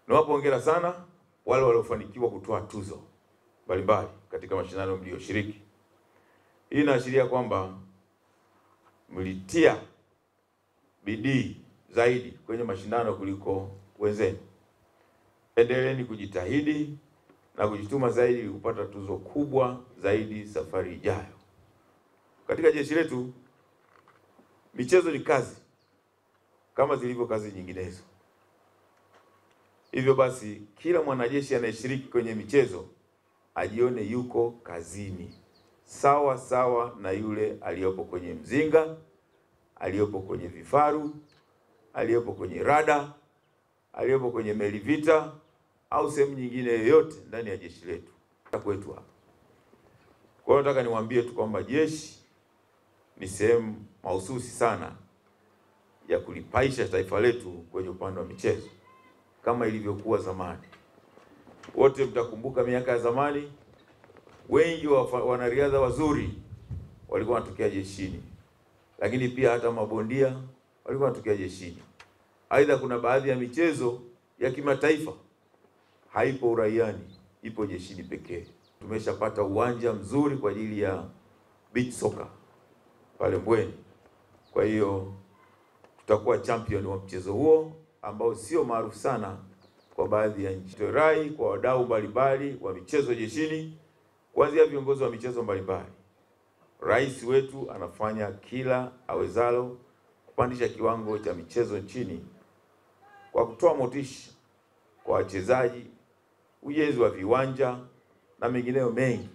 Niwapo hongera sana wale waliofanikiwa kutoa tuzo mbalimbali katika mashindano mlioshiriki. Hii inaashiria kwamba mlitia bidii zaidi kwenye mashindano kuliko wenzenu. Endeleeni kujitahidi na kujituma zaidi ili kupata tuzo kubwa zaidi safari ijayo. Katika jeshi letu, michezo ni kazi kama zilivyo kazi nyinginezo. Hivyo basi, kila mwanajeshi anayeshiriki kwenye michezo ajione yuko kazini, sawa sawa na yule aliyopo kwenye mzinga, aliyopo kwenye vifaru, aliyopo kwenye rada, aliyopo kwenye meli vita au sehemu nyingine yoyote ndani ya jeshi letu kwetu hapa. Kwa hiyo nataka niwaambie tu kwamba jeshi ni sehemu mahususi sana ya kulipaisha taifa letu kwenye upande wa michezo kama ilivyokuwa zamani. Wote mtakumbuka miaka ya zamani, wengi wa wanariadha wazuri walikuwa wanatokea jeshini, lakini pia hata mabondia walikuwa wanatokea jeshini. Aidha, kuna baadhi ya michezo ya kimataifa haipo uraiani, ipo jeshini pekee. Tumeshapata uwanja mzuri kwa ajili ya beach soccer pale Mbweni. Kwa hiyo tutakuwa champion wa mchezo huo ambao sio maarufu sana kwa baadhi ya nchi. Rai kwa wadau mbalimbali wa michezo jeshini, kuanzia viongozi wa michezo mbalimbali. Rais wetu anafanya kila awezalo kupandisha kiwango cha michezo nchini kwa kutoa motisha kwa wachezaji, ujenzi wa viwanja na mengineyo mengi.